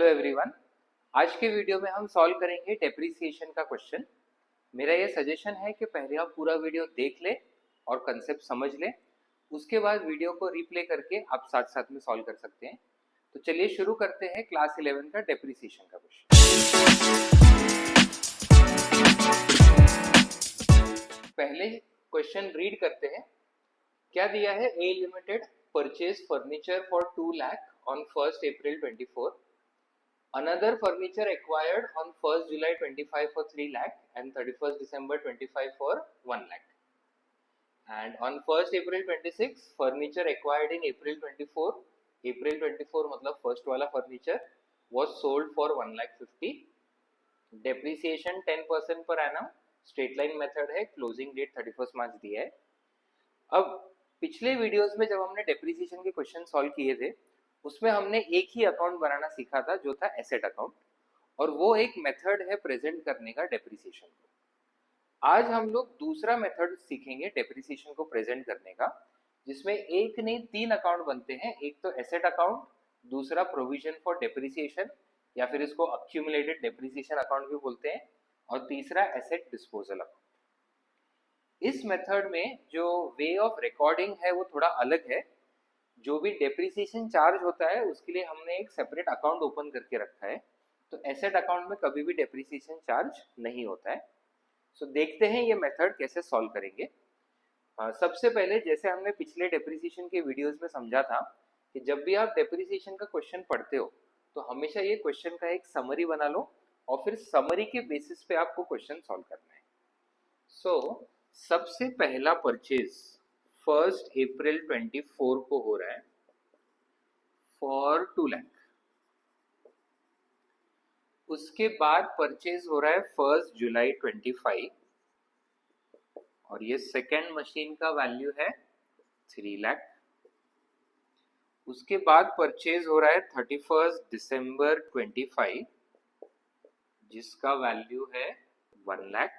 Everyone, आज के video में हम सॉल्व करेंगे डेप्रिसिएशन का क्वेश्चन। मेरा ये सजेशन है कि पहले आप पूरा वीडियो देख ले और कंसेप्ट समझ ले, उसके बाद वीडियो को रिप्ले करके आप साथ साथ में सॉल्व कर सकते हैं। तो चलिए शुरू करते हैं क्लास 11 का डेप्रिसिएशन का क्वेश्चन। पहले क्वेश्चन रीड करते हैं। क्या दिया है? A limited purchase furniture for 2 lakh on 1st April 24. Another furniture acquired on 1st July 25 for 3 lakh and 31st December 25 for 1 lakh. And on 1st April 26, furniture acquired in April 24, April 24 मतलब first वाला furniture was sold for 1 lakh 50. Depreciation 10% per annum, straight line method है, closing date 31st March दिया है। अब पिछले videos में जब हमने डेप्रिसिएशन के क्वेश्चन सॉल्व किए थे, उसमें हमने एक ही अकाउंट बनाना सीखा था जो था एसेट अकाउंट, और वो एक मेथड है प्रेजेंट करने का डेप्रिसिएशन को। आज हम लोग दूसरा मेथड सीखेंगे डेप्रिसिएशन को प्रेजेंट करने का, जिसमें एक नहीं 3 अकाउंट बनते हैं। एक तो एसेट अकाउंट, दूसरा प्रोविजन फॉर डेप्रिसिएशन या फिर इसको अक्यूमुलेटेड डेप्रिसिएशन अकाउंट भी बोलते हैं, और तीसरा एसेट डिस्पोजल अकाउंट। इस मेथड में जो वे ऑफ रिकॉर्डिंग है वो थोड़ा अलग है। जो भी डेप्रिसिएशन चार्ज होता है उसके लिए हमने एक सेपरेट अकाउंट ओपन करके रखा है, तो एसेट अकाउंट में कभी भी डेप्रिसिएशन चार्ज नहीं होता है। सो देखते हैं ये मेथड कैसे सॉल्व करेंगे। सबसे पहले जैसे हमने पिछले डेप्रिसिएशन के वीडियोस में समझा था कि जब भी आप डेप्रिसिएशन का क्वेश्चन पढ़ते हो तो हमेशा ये क्वेश्चन का एक समरी बना लो और फिर समरी के बेसिस पे आपको क्वेश्चन सॉल्व करना है। सो सबसे पहला परचेज 1st April 24 को हो रहा है फॉर 2 लाख। उसके बाद परचेज हो रहा है 1st July 25, और ये सेकेंड मशीन का वैल्यू है 3 लाख। उसके बाद परचेज हो रहा है 31st December 25, जिसका वैल्यू है 1 लाख।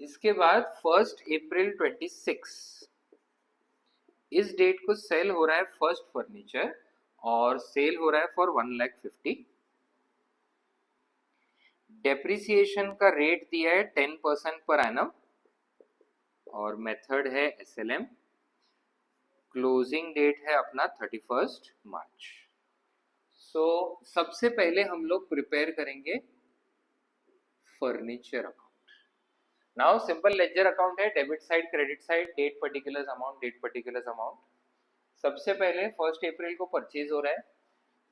इसके बाद 1st April 26, इस डेट को सेल हो रहा है फर्स्ट फर्नीचर, और सेल हो रहा है फॉर 1 लाख 50। डेप्रिसिएशन का रेट दिया है 10% पर एनम, और मेथड है SLM। क्लोजिंग डेट है अपना 31st मार्च। सो सबसे पहले हम लोग प्रिपेयर करेंगे furniture account. Now simple ledger account है, debit side credit side, date particulars amount, date particulars amount. सबसे पहले 1st April को परचेज हो रहा है,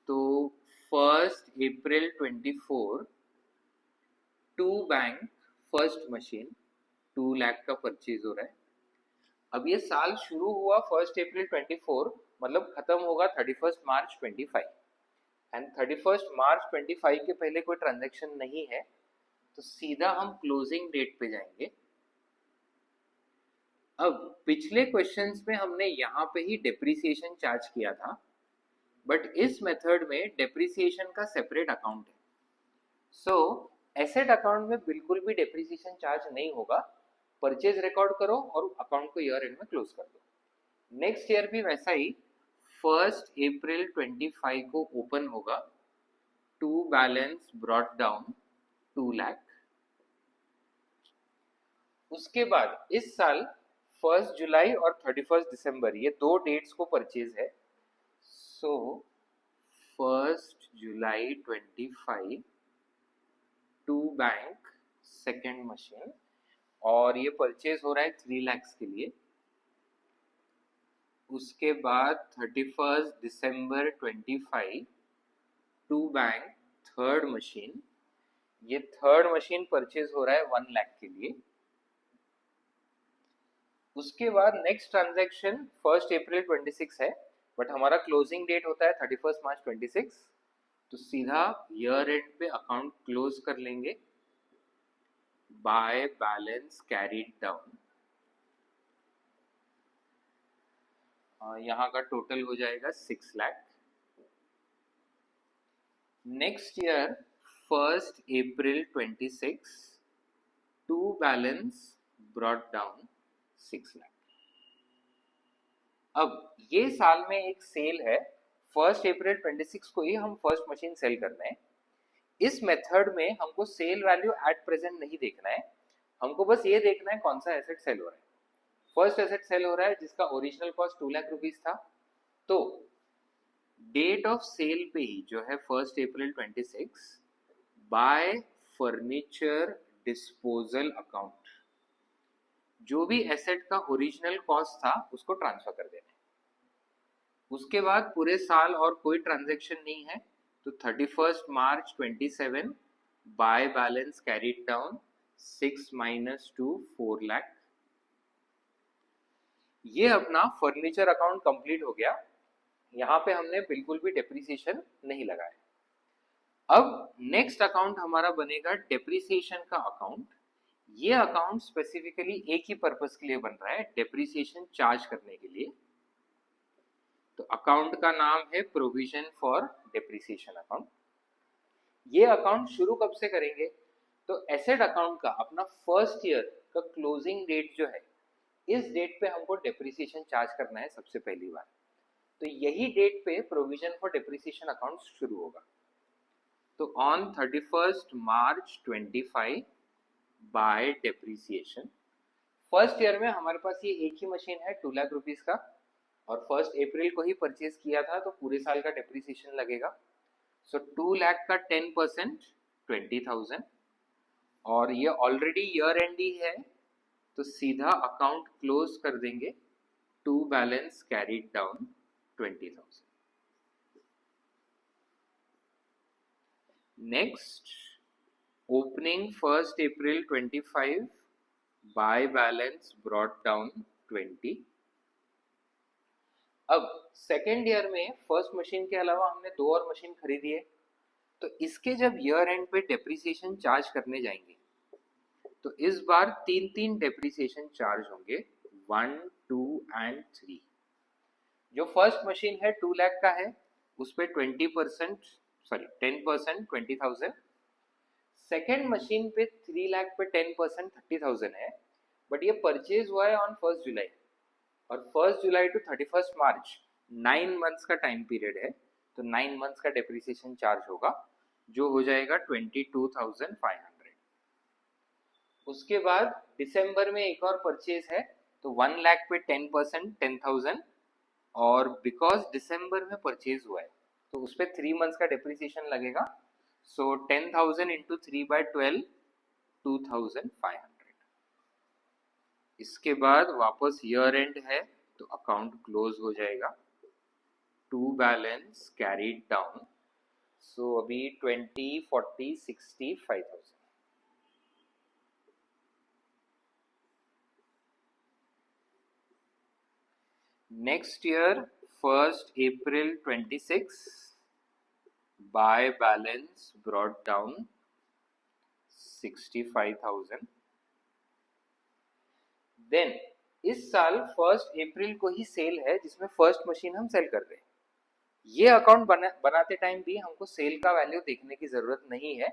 तो 1st April 24 to bank first machine 2 lakh का परचेज हो रहा है। अब ये साल शुरू हुआ 1st April 24, मतलब खत्म होगा 31st March 25, and 31st March 25 के पहले कोई ट्रांजैक्शन नहीं है, तो सीधा हम क्लोजिंग डेट पे जाएंगे। अब पिछले क्वेश्चंस में हमने यहाँ पे ही डेप्रिसिएशन चार्ज किया था, बट इस मेथड में डेप्रिसिएशन का सेपरेट अकाउंट है। सो एसेट अकाउंट में बिल्कुल भी डेप्रिसिएशन चार्ज नहीं होगा। परचेज रिकॉर्ड करो और अकाउंट को ईयर एंड में क्लोज कर दो। नेक्स्ट ईयर भी वैसा ही 1st April 25 को ओपन होगा, to balance brought down 2 lakh. उसके बाद इस साल 1st जुलाई और 31st दिसंबर, ये दो डेट्स को परचेज है। So 1st July 25 to bank second machine, और ये परचेज हो रहा है 3 लाख के लिए। उसके बाद 31st December 25 to bank third machine, ये थर्ड मशीन परचेज हो रहा है 1 लाख के लिए। उसके बाद नेक्स्ट ट्रांजैक्शन 1st April 26 है, बट हमारा क्लोजिंग डेट होता है 31st March 26, तो सीधा ईयर एंड पे अकाउंट क्लोज कर लेंगे बाय बैलेंस कैरीड डाउन। यहाँ का टोटल हो जाएगा 6 lakh. Next year 1st April 26 to balance brought down 6 lakh. अब ये साल में एक सेल है 1 अप्रैल 26 को ही हम फर्स्ट मशीन सेल कर रहे हैं। इस मेथड में हमको सेल वैल्यू एट प्रेजेंट नहीं देखना है, हमको बस ये देखना है कौन सा एसेट सेल हो रहा है। फर्स्ट एसेट सेल हो रहा है जिसका ओरिजिनल कॉस्ट 2 लाख रुपीज था, तो डेट ऑफ सेल पे ही जो है 1 April 26 bye furniture disposal account जो भी एसेट का ओरिजिनल कॉस्ट था उसको ट्रांसफर कर देना है। उसके बाद पूरे साल और कोई ट्रांजैक्शन नहीं है, तो 31 March 27 by balance carried down 6 minus 2 4 lakh. ये अपना फर्नीचर अकाउंट कंप्लीट हो गया। यहाँ पे हमने बिल्कुल भी डेप्रिसिएशन नहीं लगाया। अब नेक्स्ट अकाउंट हमारा बनेगा डेप्रिसिएशन का अकाउंट। ये अकाउंट स्पेसिफिकली एक ही पर्पस के लिए बन रहा है, डेप्रिसिएशन चार्ज करने के लिए। तो अकाउंट का नाम है प्रोविजन फॉर डेप्रिसिएशन अकाउंट। ये अकाउंट शुरू कब से करेंगे, तो एसेट अकाउंट का अपना फर्स्ट ईयर का क्लोजिंग डेट जो है, इस डेट पे हमको डेप्रिसिएशन चार्ज करना है सबसे पहली बार। तो यही डेट पे प्रोविजन फॉर डेप्रिसिएशन अकाउंट शुरू होगा। तो on 31 March 25 bye depreciation. First year में हमारे पास ये एक ही मशीन है 2 लाख रुपीज का, और 1 अप्रैल को ही परचेज किया था, तो पूरे साल का डेप्रिसिएशन लगेगा। सो 2 लाख का 10% 20,000, और ये ऑलरेडी ईयर एंड ही है, तो सीधा अकाउंट क्लोज कर देंगे। To balance carried down 20,000। Next, opening 1 April 25 by balance brought down 20। अब सेकेंड ईयर में फर्स्ट मशीन के अलावा हमने 2 और मशीन खरीदी है, तो इसके जब ईयर एंड पे डेप्रिसिएशन चार्ज करने जाएंगे तो इस बार 3 डेप्रिसिएशन चार्ज होंगे, 1, 2 एंड 3। जो फर्स्ट मशीन है 2 लाख का है, उस पे 10% 20,000। सेकेंड मशीन पे 3 लाख पे 10% 30,000 है, बट ये परचेज हुआ है ऑन 1 जुलाई, और 1 जुलाई टू 31 मार्च 9 मंथ्स का टाइम पीरियड है, तो 9 मंथ्स का डेप्रिसिएशन चार्ज होगा, जो हो जाएगा 22,500। उसके बाद दिसंबर में एक और परचेज है, तो 1 लाख पे 10% 10,000, और बिकॉज दिसंबर में परचेज हुआ है तो उस पर 3 मंथ्स का डेप्रिसिएशन लगेगा। सो 10,000 इंटू 3/12 2,500। इसके बाद वापस ईयर एंड है, तो अकाउंट क्लोज हो जाएगा। To balance carried down, so अभी 20, 40, 60, 5,000। Next year 1 April 26 by balance brought down 65,000। Then इस साल 1 अप्रैल को ही सेल है जिसमें फर्स्ट मशीन हम सेल कर रहे हैं। ये अकाउंट बनाते टाइम भी हमको सेल का वैल्यू देखने की जरूरत नहीं है।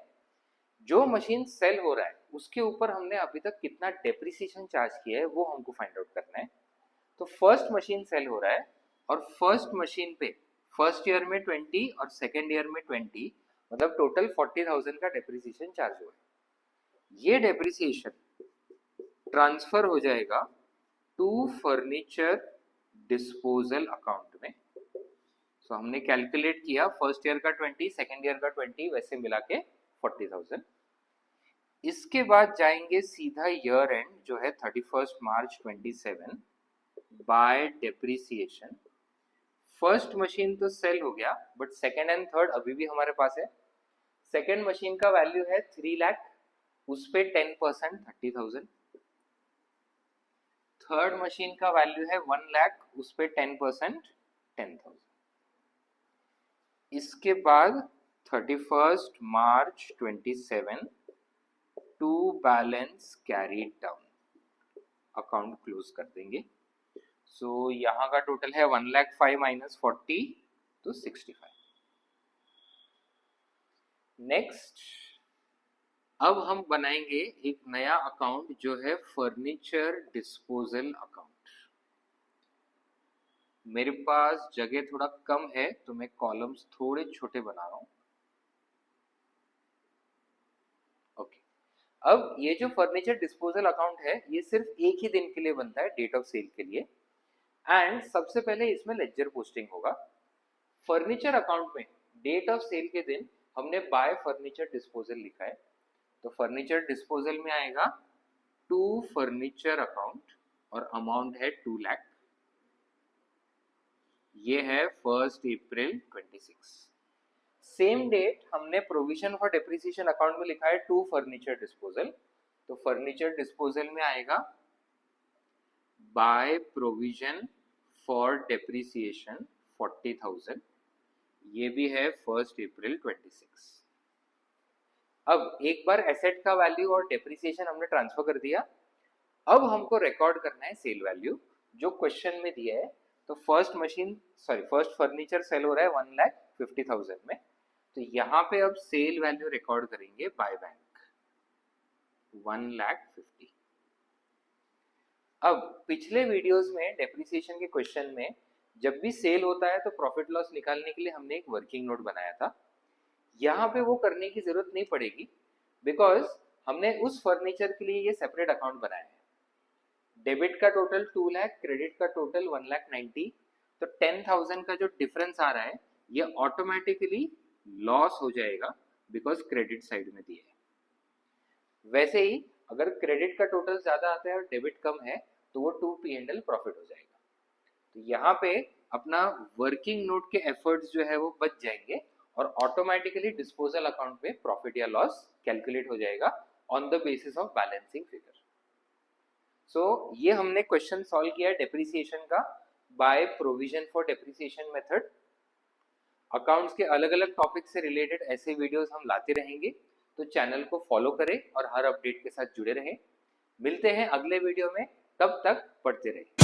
जो मशीन सेल हो रहा है उसके ऊपर हमने अभी तक कितना डेप्रिसिएशन चार्ज किया है वो हमको फाइंड आउट करना है। तो फर्स्ट मशीन सेल हो रहा है, और फर्स्ट मशीन पे फर्स्ट ईयर में 20 और सेकेंड ईयर में 20, मतलब टोटल 40,000 का डेप्रिसिएशन चार्ज हुआ है। ये डेप्रिसिएशन ट्रांसफर हो जाएगा टू फर्नीचर डिस्पोजल अकाउंट में। सो हमने कैलकुलेट किया, फर्स्ट ईयर का 20, सेकेंड ईयर का 20, वैसे मिला के 40,000। इसके बाद जाएंगे सीधा ईयर एंड जो है 31 March 27 bye depreciation. First machine तो सेल हो गया, बट सेकेंड एंड थर्ड अभी भी हमारे पास है। सेकेंड मशीन का वैल्यू है 3 लाख, उस पे 10% 30,000। थर्ड मशीन का वैल्यू है 1 लाख, उस पे 10% 10,000। इसके बाद 31 March 27 to balance carried down, account close कर देंगे। सो यहाँ का टोटल है 1 लाख 5 माइनस 40, तो 65। नेक्स्ट, अब हम बनाएंगे एक नया अकाउंट जो है फर्नीचर डिस्पोजल अकाउंट। मेरे पास जगह थोड़ा कम है तो मैं कॉलम्स थोड़े छोटे बना रहा हूँ। ओके, अब ये जो फर्नीचर डिस्पोजल अकाउंट है ये सिर्फ एक ही दिन के लिए बनता है, डेट ऑफ सेल के लिए। एंड सबसे पहले इसमें लेजर पोस्टिंग होगा। फर्नीचर अकाउंट में डेट ऑफ सेल के दिन हमने बाय फर्नीचर डिस्पोजल लिखा है, तो फर्नीचर डिस्पोजल में आएगा टू फर्नीचर अकाउंट और अमाउंट है 2 लाख। ये है 1 अप्रैल 26। सेम डेट हमने प्रोविजन फॉर डेप्रिसिएशन अकाउंट में लिखा है टू फर्नीचर डिस्पोजल, तो फर्नीचर डिस्पोजल में आएगा बाय प्रोविजन फॉर डेप्रिसिएशन 40,000। ये भी है 1 अप्रैल 26। अब एक बार एसेट का वैल्यू और डेप्रिसिएशन हमने ट्रांसफर कर दिया, अब हमको रिकॉर्ड करना है सेल वैल्यू जो क्वेश्चन में दिया है। तो फर्स्ट फर्नीचर सेल हो रहा है 1,50,000 में, तो यहाँ पे अब सेल वैल्यू रिकॉर्ड करेंगे बाय बैंक 1,50,000। अब पिछले वीडियोस में डेप्रिसिएशन के क्वेश्चन में जब भी सेल होता है तो प्रॉफिट लॉस निकालने के लिए हमने एक वर्किंग नोट बनाया था। यहाँ पे वो करने की जरूरत नहीं पड़ेगी बिकॉज हमने उस फर्नीचर के लिए ये सेपरेट अकाउंट बनाया है। डेबिट का टोटल 2 लाख, क्रेडिट का टोटल 1,90,000, तो 10,000 का जो डिफरेंस आ रहा है ये ऑटोमेटिकली लॉस हो जाएगा बिकॉज क्रेडिट साइड में दिया है। वैसे ही अगर क्रेडिट का टोटल ज्यादा आता है और डेबिट कम है तो वो 2 P&L प्रॉफिट हो जाएगा। तो यहाँ पे अपना वर्किंग नोट के एफर्ट्स जो है वो बच जाएंगे और ऑटोमेटिकली डिस्पोजल अकाउंट पे प्रॉफिट या लॉस कैलकुलेट हो जाएगा on the basis of balancing figure. So ये हमने क्वेश्चन सॉल्व किया डेप्रिसिएशन का by provision for depreciation method. Accounts के अलग अलग टॉपिक से रिलेटेड ऐसे वीडियोस हम लाते रहेंगे, तो चैनल को फॉलो करें और हर अपडेट के साथ जुड़े रहें। मिलते हैं अगले वीडियो में, तब तक पढ़ते रहें।